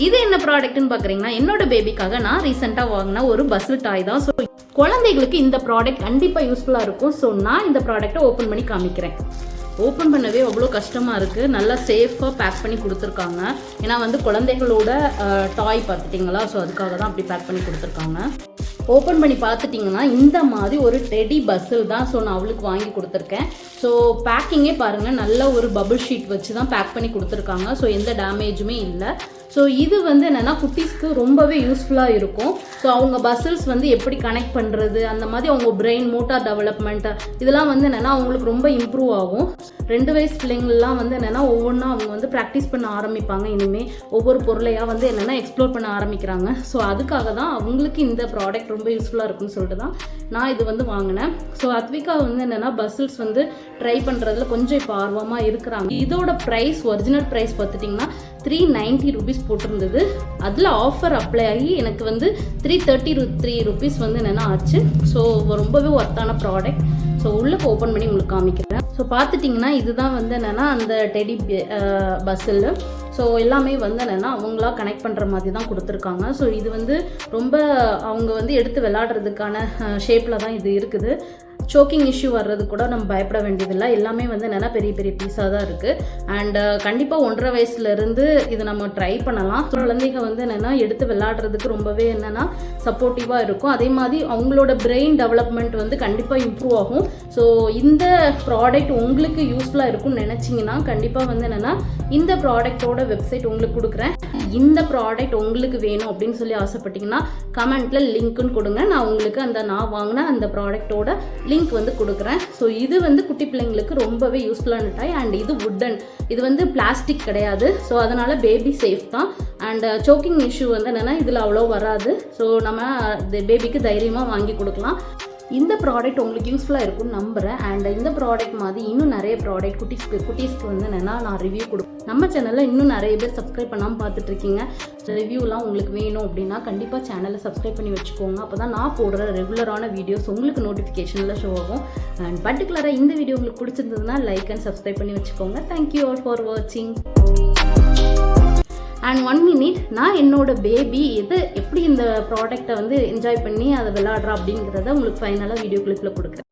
இது என்ன ப்ராடக்ட்னு பார்க்குறீங்கன்னா என்னோட பேபிக்காக நான் ரீசெண்டாக வாங்கின ஒரு பஸ்ஸில் டாய் தான். ஸோ குழந்தைகளுக்கு இந்த ப்ராடக்ட் கண்டிப்பாக யூஸ்ஃபுல்லாக இருக்கும். ஸோ நான் இந்த ப்ராடக்ட்டை ஓப்பன் பண்ணி காமிக்கிறேன். ஓப்பன் பண்ணவே அவ்வளோ கஷ்டமாக இருக்குது. நல்லா சேஃபாக பேக் பண்ணி கொடுத்துருக்காங்க. ஏன்னா வந்து குழந்தைகளோட டாய் பார்த்துட்டிங்களா, ஸோ அதுக்காக தான் அப்படி பேக் பண்ணி கொடுத்துருக்காங்க. ஓப்பன் பண்ணி பார்த்துட்டிங்கன்னா இந்த மாதிரி ஒரு டெடி பஸ்ஸில் தான் ஸோ நான் அவளுக்கு வாங்கி கொடுத்துருக்கேன். ஸோ பேக்கிங்கே பாருங்கள், நல்ல ஒரு பபுள் ஷீட் வச்சு தான் பேக் பண்ணி கொடுத்துருக்காங்க. ஸோ எந்த டேமேஜுமே இல்லை. ஸோ இது வந்து என்னென்னா குட்டீஸ்க்கு ரொம்பவே யூஸ்ஃபுல்லாக இருக்கும். ஸோ அவங்க பஸ்ஸில்ஸ் வந்து எப்படி கனெக்ட் பண்ணுறது, அந்த மாதிரி அவங்க பிரெயின் மோட்டார் டெவலப்மெண்ட் இதெல்லாம் வந்து என்னென்னா அவங்களுக்கு ரொம்ப இம்ப்ரூவ் ஆகும். 2 வயசு பிள்ளைங்கள்லாம் வந்து என்னென்னா ஒவ்வொன்றா அவங்க வந்து ப்ராக்டிஸ் பண்ண ஆரம்பிப்பாங்க. இனிமேல் ஒவ்வொரு பொருளையாக வந்து என்னென்னா எக்ஸ்ப்ளோர் பண்ண ஆரம்பிக்கிறாங்க. ஸோ அதுக்காக தான் அவங்களுக்கு இந்த ப்ராடக்ட் ரொம்ப யூஸ்ஃபுல்லாக இருக்குன்னு சொல்லிட்டு தான் நான் இது வந்து வாங்கினேன். ஸோ அத்விகா வந்து என்னென்னா பஸ்ஸில்ஸ் வந்து ட்ரை பண்ணுறதுல கொஞ்சம் இப்போ ஆர்வமாக இருக்கிறாங்க. இதோட ப்ரைஸ் ஒரிஜினல் ப்ரைஸ் பார்த்துட்டிங்கன்னா 390 rupees போட்டிருந்தது. அதில் ஆஃபர் அப்ளை ஆகி எனக்கு வந்து 333 rupees வந்து என்னென்னா ஆச்சு. ஸோ ரொம்பவே ஒர்த்தான ப்ராடக்ட். ஸோ உள்ளுக்கு ஓப்பன் பண்ணி உங்களுக்கு காமிக்கிறேன். ஸோ பார்த்துட்டிங்கன்னா இதுதான் வந்து என்னென்னா அந்த டெடி பஸ்ஸில். ஸோ எல்லாமே வந்து என்னென்னா அவங்களா கனெக்ட் பண்ணுற மாதிரி தான் கொடுத்துருக்காங்க. ஸோ இது வந்து ரொம்ப அவங்க வந்து எடுத்து விளையாடுறதுக்கான ஷேப்பில் தான் இது இருக்குது. சோக்கிங் இஷ்யூ வர்றது கூட நம்ம பயப்பட வேண்டியதில்லை. எல்லாமே வந்து என்னென்னா பெரிய பெரிய பீஸாக தான் இருக்குது. அண்ட் கண்டிப்பாக 1.5 வயசுலேருந்து இது நம்ம ட்ரை பண்ணலாம். ஸோ குழந்தைங்க வந்து என்னென்னா எடுத்து விளையாடுறதுக்கு ரொம்பவே என்னென்னா சப்போர்ட்டிவாக இருக்கும். அதே மாதிரி அவங்களோட பிரெயின் டெவலப்மெண்ட் வந்து கண்டிப்பாக இம்ப்ரூவ் ஆகும். ஸோ இந்த ப்ராடக்ட் உங்களுக்கு யூஸ்ஃபுல்லாக இருக்கும்னு நினச்சிங்கன்னா கண்டிப்பாக வந்து என்னென்னா இந்த ப்ராடக்டோட வெப்சைட் உங்களுக்கு கொடுக்குறேன். இந்த ப்ராடக்ட் உங்களுக்கு வேணும் அப்படின்னு சொல்லி ஆசைப்பட்டீங்கன்னா கமெண்ட்டில் லிங்க்குன்னு கொடுங்க. நான் உங்களுக்கு நான் வாங்கின அந்த ப்ராடக்டோட லிங்க் வந்து கொடுக்குறேன். ஸோ இது வந்து குட்டி பிள்ளைங்களுக்கு ரொம்பவே யூஸ்ஃபுல்லான டாய். அண்ட் இது வுட்டன், இது வந்து பிளாஸ்டிக் கிடையாது. ஸோ அதனால் பேபி சேஃப் தான். அண்ட் சோக்கிங் இஷ்யூ வந்து என்னென்னா இதில் அவ்வளோ வராது. ஸோ நம்ம பேபிக்கு தைரியமாக வாங்கி கொடுக்கலாம். இந்த ப்ராடக்ட் உங்களுக்கு யூஸ்ஃபுல்லாக இருக்கும்னு நம்புகிறேன். அண்ட் இந்த ப்ராடக்ட் மாதிரி இன்னும் நிறைய ப்ராடக்ட் குட்டீஸ்க்கு வந்து என்னென்னா நான் ரிவ்யூ கொடுப்பேன். நம்ம சேனலில் இன்னும் நிறைய பேர் சப்ஸ்கிரைப் பண்ணாமல் பார்த்துட்ருக்கீங்க. ரிவ்யூலாம் உங்களுக்கு வேணும் அப்படின்னா கண்டிப்பாக சேனலை சப்ஸ்கிரைப் பண்ணி வச்சுக்கோங்க. அப்போ தான் நான் போடுற ரெகுலரான வீடியோஸ் உங்களுக்கு நோட்டிஃபிகேஷனில் ஷோ ஆகும். அண்ட் பர்டிகுலராக இந்த வீடியோ உங்களுக்கு பிடிச்சிருந்ததுன்னா லைக் அண்ட் சப்ஸ்கிரைப் பண்ணி வச்சுக்கோங்க. தேங்க்யூ ஆல் ஃபார் வாட்சிங். அண்ட் 1 minute நான் என்னோட பேபி எப்படி இந்த ப்ராடக்டை வந்து என்ஜாய் பண்ணி அதை விளையாடுறா அப்படிங்கிறத உங்களுக்கு ஃபைனலாக வீடியோ கிளிப்பில் கொடுக்குறேன்.